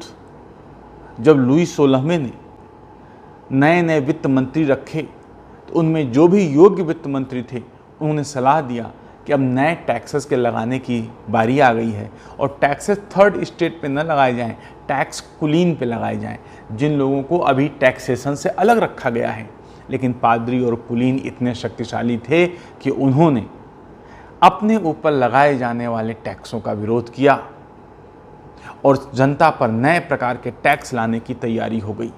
जब लुई 16वें ने नए नए वित्त मंत्री रखे तो उनमें जो भी योग्य वित्त मंत्री थे उन्होंने सलाह दिया कि अब नए टैक्सेस के लगाने की बारी आ गई है, और टैक्सेस थर्ड स्टेट पे न लगाए जाएं, टैक्स कुलीन पे लगाए जाएं, जिन लोगों को अभी टैक्सेशन से अलग रखा गया है। लेकिन पादरी और कुलीन इतने शक्तिशाली थे कि उन्होंने अपने ऊपर लगाए जाने वाले टैक्सों का विरोध किया और जनता पर नए प्रकार के टैक्स लाने की तैयारी हो गई।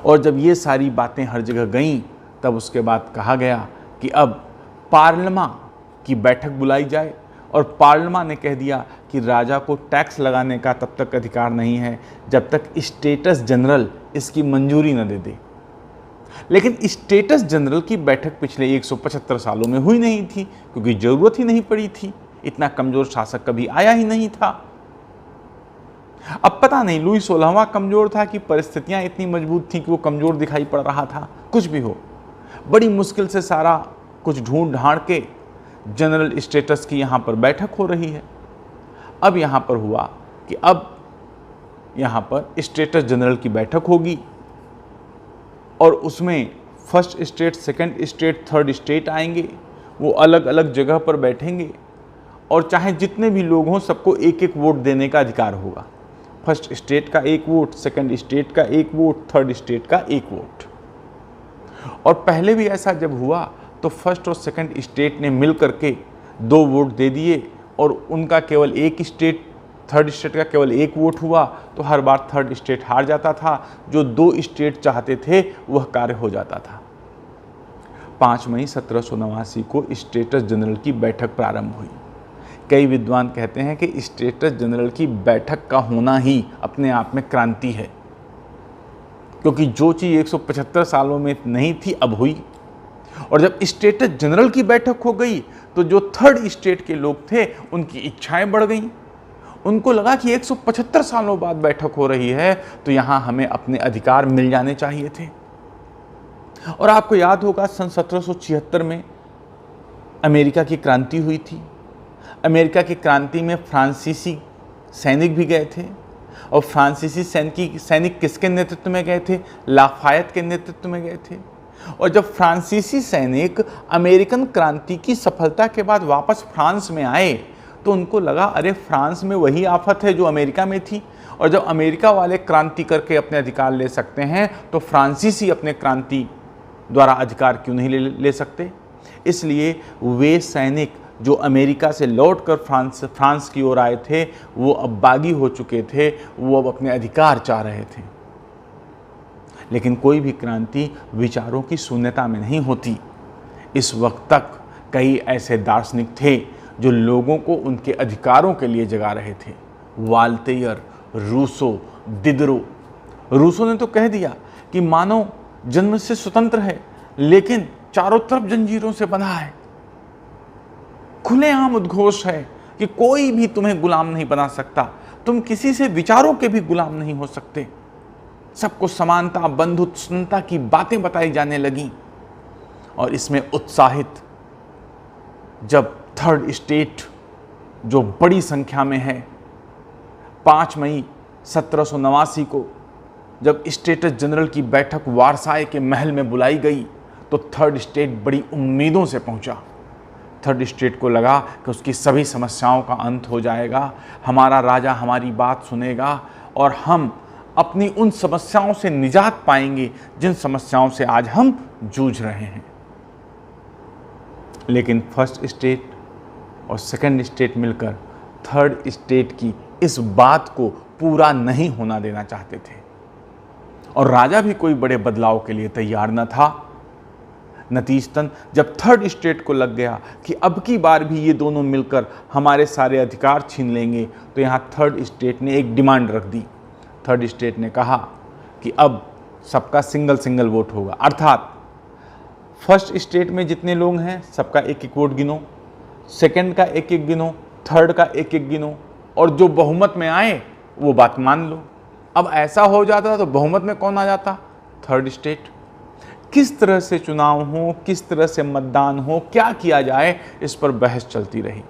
और जब ये सारी बातें हर जगह गईं, तब उसके बाद कहा गया कि अब पार्लियामेंट की बैठक बुलाई जाए, और पार्लियामेंट ने कह दिया कि राजा को टैक्स लगाने का तब तक अधिकार नहीं है जब तक स्टेटस जनरल इसकी मंजूरी न दे दे। लेकिन स्टेटस जनरल की बैठक पिछले 175 सालों में हुई नहीं थी, क्योंकि ज़रूरत ही नहीं पड़ी थी। इतना कमज़ोर शासक कभी आया ही नहीं था। अब पता नहीं लुई 16वां कमज़ोर था कि परिस्थितियां इतनी मजबूत थी कि वो कमज़ोर दिखाई पड़ रहा था। कुछ भी हो, बड़ी मुश्किल से सारा कुछ ढूंढ ढांड के जनरल स्टेटस की यहाँ पर बैठक हो रही है। अब यहाँ पर हुआ कि अब यहाँ पर स्टेटस जनरल की बैठक होगी और उसमें first state, second state, third state आएंगे। वो अलग अलग जगह पर बैठेंगे और चाहे जितने भी लोग हों सबको एक एक वोट देने का अधिकार होगा। फर्स्ट स्टेट का एक वोट, सेकंड स्टेट का एक वोट, थर्ड स्टेट का एक वोट। और पहले भी ऐसा जब हुआ तो फर्स्ट और सेकंड स्टेट ने मिल करके 2 वोट दे दिए और उनका केवल एक स्टेट, थर्ड स्टेट का केवल एक वोट हुआ तो हर बार थर्ड स्टेट हार जाता था। जो 2 स्टेट चाहते थे वह कार्य हो जाता था। 5 मई 1789 को स्टेटस जनरल की बैठक प्रारंभ हुई। कई विद्वान कहते हैं कि स्टेटस जनरल की बैठक का होना ही अपने आप में क्रांति है, क्योंकि जो चीज़ 175 सालों में नहीं थी अब हुई। और जब स्टेटस जनरल की बैठक हो गई तो जो थर्ड स्टेट के लोग थे उनकी इच्छाएं बढ़ गईं। उनको लगा कि 175 सालों बाद बैठक हो रही है तो यहाँ हमें अपने अधिकार मिल जाने चाहिए थे। और आपको याद होगा सन 1776 में अमेरिका की क्रांति हुई थी। अमेरिका की क्रांति में फ्रांसीसी सैनिक भी गए थे और फ्रांसीसी सैनिक किसके नेतृत्व में गए थे? लाफायत के नेतृत्व में गए थे। और जब फ्रांसीसी सैनिक अमेरिकन क्रांति की सफलता के बाद वापस फ्रांस में आए तो उनको लगा अरे फ्रांस में वही आफत है जो अमेरिका में थी, और जब अमेरिका वाले क्रांति करके अपने अधिकार ले सकते हैं तो फ्रांसीसी अपने क्रांति द्वारा अधिकार क्यों नहीं ले सकते। इसलिए वे सैनिक जो अमेरिका से लौटकर फ्रांस की ओर आए थे वो अब बागी हो चुके थे, वो अब अपने अधिकार चाह रहे थे। लेकिन कोई भी क्रांति विचारों की शून्यता में नहीं होती। इस वक्त तक कई ऐसे दार्शनिक थे जो लोगों को उनके अधिकारों के लिए जगा रहे थे। Voltaire, Rousseau, दिदरो। रूसो ने तो कह दिया कि मानव जन्म से स्वतंत्र है लेकिन चारों तरफ जंजीरों से बंधा है। खुलेआम उद्घोष है कि कोई भी तुम्हें गुलाम नहीं बना सकता, तुम किसी से विचारों के भी गुलाम नहीं हो सकते। सबको समानता, बंधुत्वता की बातें बताई जाने लगी। और इसमें उत्साहित जब थर्ड स्टेट जो बड़ी संख्या में है 5 मई 1789 को जब स्टेटस जनरल की बैठक वारसाई के महल में बुलाई गई तो थर्ड स्टेट बड़ी उम्मीदों से पहुंचा। थर्ड स्टेट को लगा कि उसकी सभी समस्याओं का अंत हो जाएगा, हमारा राजा हमारी बात सुनेगा और हम अपनी उन समस्याओं से निजात पाएंगे जिन समस्याओं से आज हम जूझ रहे हैं। लेकिन फर्स्ट स्टेट और सेकंड स्टेट मिलकर थर्ड स्टेट की इस बात को पूरा नहीं होना देना चाहते थे और राजा भी कोई बड़े बदलाव के लिए तैयार न था। नतीजतन जब थर्ड स्टेट को लग गया कि अब की बार भी ये दोनों मिलकर हमारे सारे अधिकार छीन लेंगे तो यहाँ थर्ड स्टेट ने एक डिमांड रख दी। थर्ड स्टेट ने कहा कि अब सबका सिंगल वोट होगा, अर्थात फर्स्ट स्टेट में जितने लोग हैं सबका एक एक वोट गिनो, सेकंड का एक एक गिनो, थर्ड का एक एक गिनो और जो बहुमत में आए वो बात मान लो। अब ऐसा हो जाता तो बहुमत में कौन आ जाता? Third state. किस तरह से चुनाव हो, किस तरह से मतदान हो, क्या किया जाए, इस पर बहस चलती रही।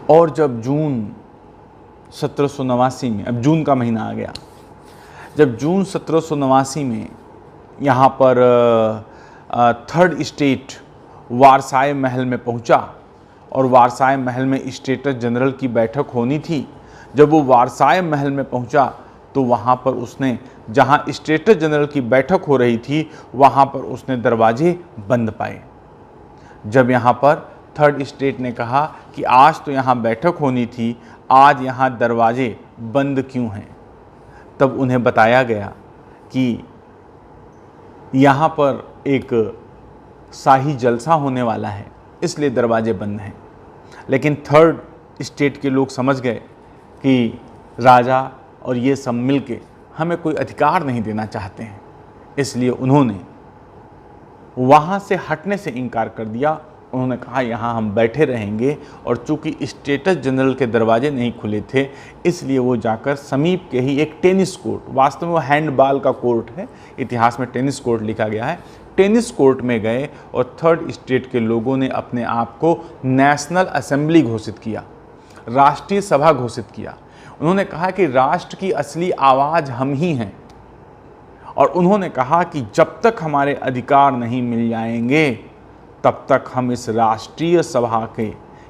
और जब जून 1789 में, अब जून का महीना आ गया, जब जून 1789 में यहाँ पर थर्ड स्टेट वारसाई महल में पहुँचा और वारसाई महल में स्टेटस जनरल की बैठक होनी थी। जब वो वारसाई महल में पहुँचा तो वहाँ पर उसने, जहाँ स्टेटस जनरल की बैठक हो रही थी, वहाँ पर उसने दरवाजे बंद पाए। जब यहाँ पर थर्ड स्टेट ने कहा कि आज तो यहाँ बैठक होनी थी, आज यहाँ दरवाजे बंद क्यों हैं, तब उन्हें बताया गया कि यहाँ पर एक शाही जलसा होने वाला है इसलिए दरवाजे बंद हैं। लेकिन थर्ड स्टेट के लोग समझ गए कि राजा और ये सब मिलके हमें कोई अधिकार नहीं देना चाहते हैं, इसलिए उन्होंने वहाँ से हटने से इनकार कर दिया उन्होंने कहा यहाँ हम बैठे रहेंगे, और चूंकि स्टेटस जनरल के दरवाजे नहीं खुले थे इसलिए वो जाकर समीप के ही एक टेनिस कोर्ट, वास्तव में वो हैंडबॉल का कोर्ट है, इतिहास में टेनिस कोर्ट लिखा गया है, टेनिस कोर्ट में गए और थर्ड स्टेट के लोगों ने अपने आप को नेशनल असेंबली घोषित किया, राष्ट्रीय सभा घोषित किया। उन्होंने कहा कि राष्ट्र की असली आवाज़ हम ही हैं, और उन्होंने कहा कि जब तक हमारे अधिकार नहीं मिल जाएंगे तब तक हम इस राष्ट्रीय सभा के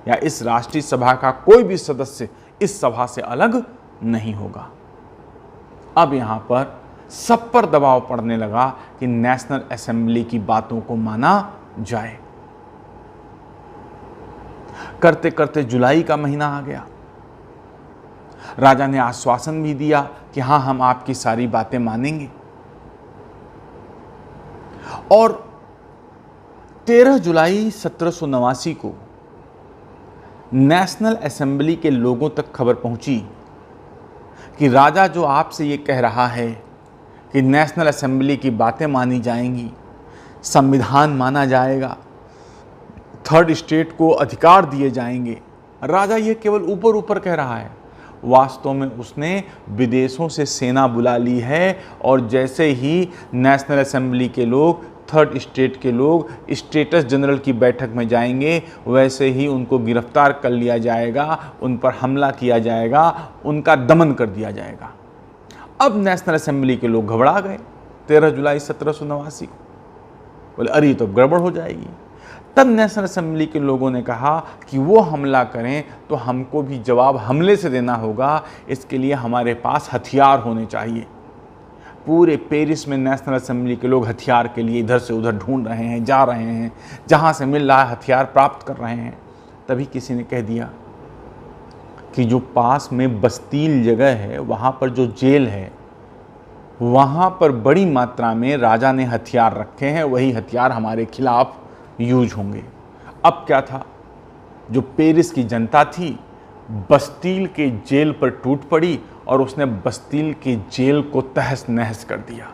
या इस राष्ट्रीय सभा का कोई भी सदस्य इस सभा से अलग नहीं होगा। अब यहाँ पर सब पर दबाव पड़ने लगा कि नेशनल असेंबली की बातों को माना जाए। करते करते जुलाई का महीना आ गया। राजा ने आश्वासन भी दिया कि हाँ, हम आपकी सारी बातें मानेंगे, और 13 जुलाई 1789 को नेशनल असेंबली के लोगों तक खबर पहुंची कि राजा जो आपसे ये कह रहा है कि नेशनल असेंबली की बातें मानी जाएंगी, संविधान माना जाएगा, थर्ड स्टेट को अधिकार दिए जाएंगे, राजा ये केवल ऊपर ऊपर कह रहा है। वास्तव में उसने विदेशों से सेना बुला ली है, और जैसे ही नेशनल असेंबली के लोग, थर्ड स्टेट के लोग स्टेटस जनरल की बैठक में जाएंगे, वैसे ही उनको गिरफ्तार कर लिया जाएगा, उन पर हमला किया जाएगा, उनका दमन कर दिया जाएगा। अब नेशनल असेंबली के लोग घबरा गए 13 जुलाई 1789 को, बोले अरे तो गड़बड़ हो जाएगी। तब नेशनल असेंबली के लोगों ने कहा कि वो हमला करें तो हमको भी जवाब हमले से देना होगा, इसके लिए हमारे पास हथियार होने चाहिए। पूरे पेरिस में नेशनल असेंबली के लोग हथियार के लिए इधर से उधर ढूंढ रहे हैं, जा रहे हैं, जहाँ से मिल रहा है हथियार प्राप्त कर रहे हैं। तभी किसी ने कह दिया कि जो पास में बस्तील जगह है, वहाँ पर जो जेल है, वहाँ पर बड़ी मात्रा में राजा ने हथियार रखे हैं, वही हथियार हमारे खिलाफ यूज होंगे। अब क्या था, जो पेरिस की जनता थी बस्तील के जेल पर टूट पड़ी और उसने बस्तील के जेल को तहस नहस कर दिया।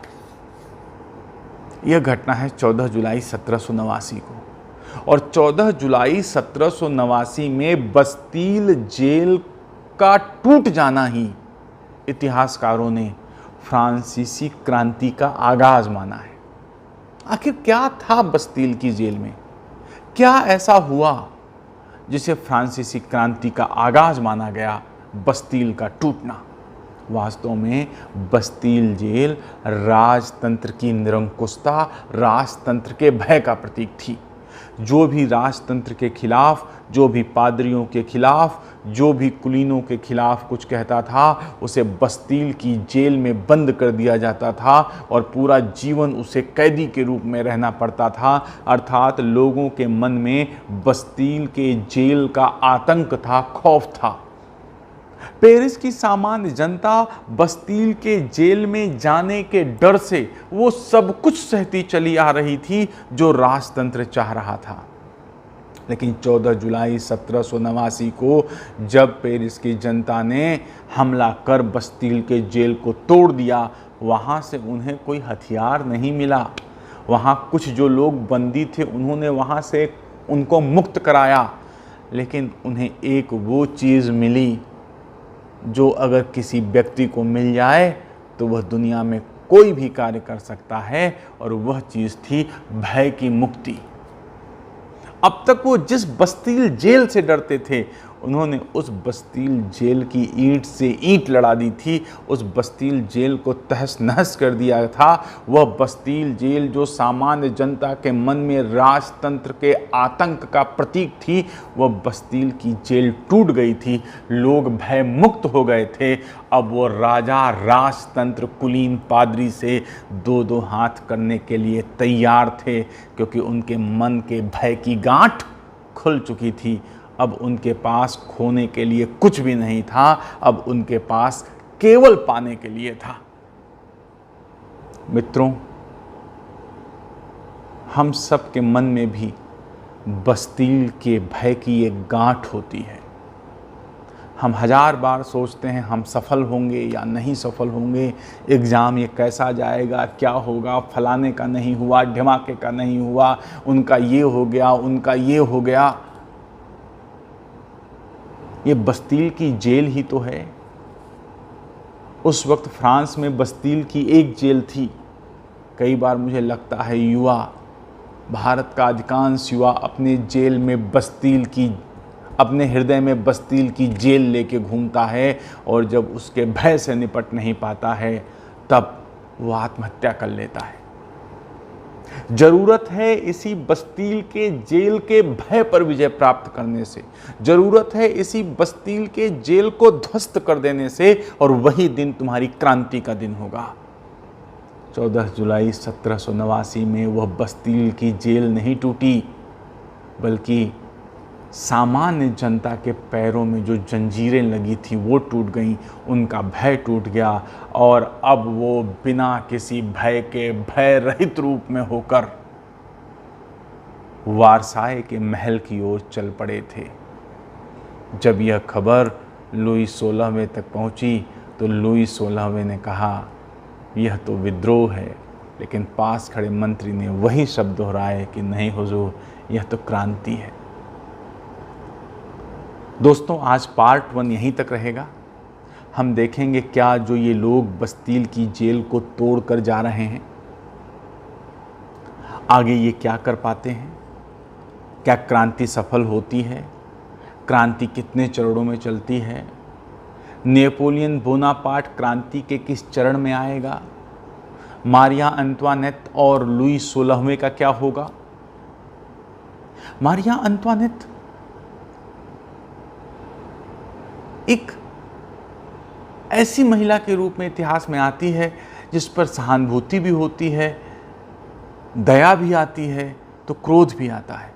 यह घटना है 14 जुलाई 1789 को, और 14 जुलाई 1789 में बस्तील जेल का टूट जाना ही इतिहासकारों ने फ्रांसीसी क्रांति का आगाज माना है। आखिर क्या था बस्तील की जेल में, क्या ऐसा हुआ जिसे फ्रांसीसी क्रांति का आगाज माना गया, बस्तील का टूटना। वास्तव में बस्तील जेल राजतंत्र की निरंकुशता, राजतंत्र के भय का प्रतीक थी। जो भी राजतंत्र के खिलाफ, जो भी पादरियों के खिलाफ, जो भी कुलीनों के खिलाफ कुछ कहता था, उसे बस्तील की जेल में बंद कर दिया जाता था और पूरा जीवन उसे कैदी के रूप में रहना पड़ता था। अर्थात लोगों के मन में बस्तील के जेल का आतंक था, खौफ था। पेरिस की सामान्य जनता बस्तील के जेल में जाने के डर से वो सब कुछ सहती चली आ रही थी जो राजतंत्र चाह रहा था। लेकिन 14 जुलाई 1789 को जब पेरिस की जनता ने हमला कर बस्तील के जेल को तोड़ दिया, वहाँ से उन्हें कोई हथियार नहीं मिला। वहाँ कुछ जो लोग बंदी थे उन्होंने वहाँ से उनको मुक्त कराया, लेकिन उन्हें एक वो चीज़ मिली जो अगर किसी व्यक्ति को मिल जाए तो वह दुनिया में कोई भी कार्य कर सकता है, और वह चीज़ थी भय की मुक्ति। अब तक वो जिस बस्तील जेल से डरते थे, उन्होंने उस बस्तील जेल की ईंट से ईंट लड़ा दी थी, उस बस्तील जेल को तहस नहस कर दिया था। वह बस्तील जेल जो सामान्य जनता के मन में राजतंत्र के आतंक का प्रतीक थी, वह बस्तील की जेल टूट गई थी। लोग भय मुक्त हो गए थे। अब वो राजा राजतंत्र कुलीन पादरी से दो दो हाथ करने के लिए तैयार थे, क्योंकि उनके मन के भय की गांठ खुल चुकी थी। अब उनके पास खोने के लिए कुछ भी नहीं था, अब उनके पास केवल पाने के लिए था। मित्रों, हम सब के मन में भी बस्तील के भय की एक गांठ होती है। हम हज़ार बार सोचते हैं हम सफल होंगे या नहीं सफल होंगे, एग्ज़ाम ये कैसा जाएगा, क्या होगा, फलाने का नहीं हुआ, ढिमाके का नहीं हुआ, उनका ये हो गया, उनका ये हो गया। ये बस्तील की जेल ही तो है। उस वक्त फ्रांस में बस्तील की एक जेल थी। कई बार मुझे लगता है भारत का अधिकांश युवा अपने जेल में बस्तील की, अपने हृदय में बस्तील की जेल लेके घूमता है, और जब उसके भय से निपट नहीं पाता है तब वो आत्महत्या कर लेता है। जरूरत है इसी बस्तील के जेल के भय पर विजय प्राप्त करने से, जरूरत है इसी बस्तील के जेल को ध्वस्त कर देने से, और वही दिन तुम्हारी क्रांति का दिन होगा। 14 जुलाई 1789 में वह बस्तील की जेल नहीं टूटी, बल्कि सामान्य जनता के पैरों में जो जंजीरें लगी थी वो टूट गईं, उनका भय टूट गया, और अब वो बिना किसी भय के भय रहित रूप में होकर वारसाए के महल की ओर चल पड़े थे। जब यह खबर लुई 16वें तक पहुंची तो लुई 16वें ने कहा यह तो विद्रोह है, लेकिन पास खड़े मंत्री ने वही शब्द दोहराए कि नहीं हुजूर, यह तो क्रांति है। दोस्तों, आज पार्ट 1 यहीं तक रहेगा। हम देखेंगे क्या जो ये लोग बस्तील की जेल को तोड़ कर जा रहे हैं, आगे ये क्या कर पाते हैं, क्या क्रांति सफल होती है, क्रांति कितने चरणों में चलती है, नेपोलियन बोनापार्ट क्रांति के किस चरण में आएगा, मारिया अंतवानेट और लुई 16वें का क्या होगा। मारिया अंतवानेट एक ऐसी महिला के रूप में इतिहास में आती है जिस पर सहानुभूति भी होती है, दया भी आती है, तो क्रोध भी आता है।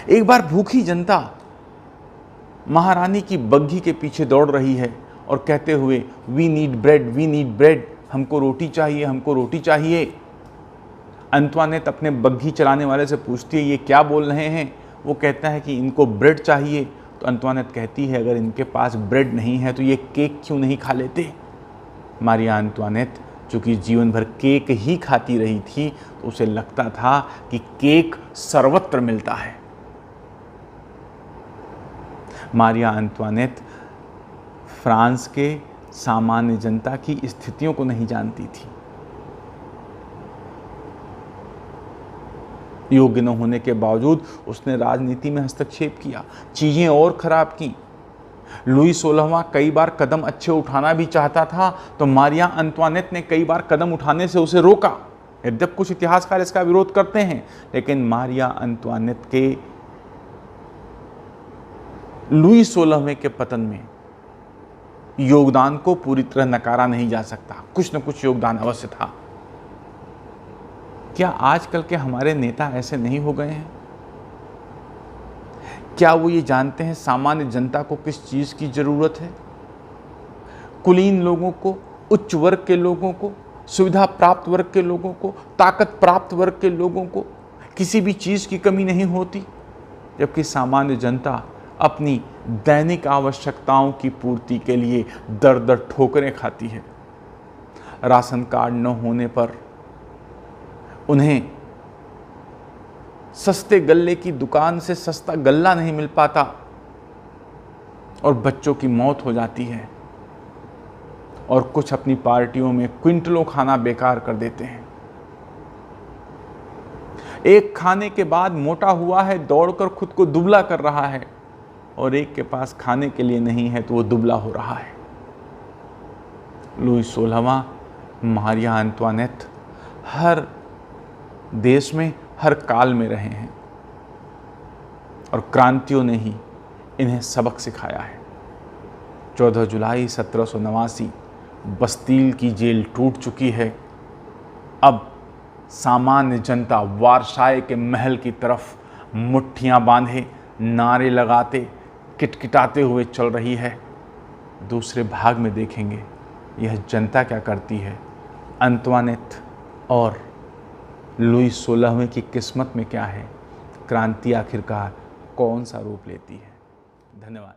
एक बार भूखी जनता महारानी की बग्घी के पीछे दौड़ रही है और कहते हुए we need bread, we need bread, हमको रोटी चाहिए, हमको रोटी चाहिए। अंतवानेट अपने बग्घी चलाने वाले से पूछती है ये क्या बोल रहे हैं। वो कहता है कि इनको ब्रेड चाहिए। तो अंतवानेट कहती है अगर इनके पास ब्रेड नहीं है तो ये केक क्यों नहीं खा लेते। मारिया अंतवानेट चूँकि जीवन भर केक ही खाती रही थी तो उसे लगता था कि केक सर्वत्र मिलता है। मारिया अंतवानेट फ्रांस के सामान्य जनता की स्थितियों को नहीं जानती थी। योग्य न होने के बावजूद उसने राजनीति में हस्तक्षेप किया, चीजें और खराब की। लुई 16वां कई बार कदम अच्छे उठाना भी चाहता था तो मारिया अंतवानेट ने कई बार कदम उठाने से उसे रोका। यद्यप कुछ इतिहासकार इसका विरोध करते हैं, लेकिन मारिया अंतवानेट के लुई 16वें के पतन में योगदान को पूरी तरह नकारा नहीं जा सकता। कुछ न कुछ योगदान अवश्य था। क्या आजकल के हमारे नेता ऐसे नहीं हो गए हैं? क्या वो ये जानते हैं सामान्य जनता को किस चीज की जरूरत है? कुलीन लोगों को, उच्च वर्ग के लोगों को, सुविधा प्राप्त वर्ग के लोगों को, ताकत प्राप्त वर्ग के लोगों को किसी भी चीज की कमी नहीं होती, जबकि सामान्य जनता अपनी दैनिक आवश्यकताओं की पूर्ति के लिए दर दर ठोकरें खाती है। राशन कार्ड न होने पर उन्हें सस्ते गल्ले की दुकान से सस्ता गल्ला नहीं मिल पाता और बच्चों की मौत हो जाती है, और कुछ अपनी पार्टियों में क्विंटलों खाना बेकार कर देते हैं। एक खाने के बाद मोटा हुआ है, दौड़कर खुद को दुबला कर रहा है, और एक के पास खाने के लिए नहीं है तो वो दुबला हो रहा है। लुई 16वां, मारिया अंतवानेट हर देश में, हर काल में रहे हैं, और क्रांतियों ने ही इन्हें सबक सिखाया है। 14 जुलाई 1789 बस्तील की जेल टूट चुकी है। अब सामान्य जनता वारसाए के महल की तरफ मुट्ठियां बांधे, नारे लगाते, किटकिटाते हुए चल रही है। दूसरे भाग में देखेंगे यह जनता क्या करती है, अंतवानेट और लुई 16वें की किस्मत में क्या है, क्रांति आखिरकार कौन सा रूप लेती है। धन्यवाद।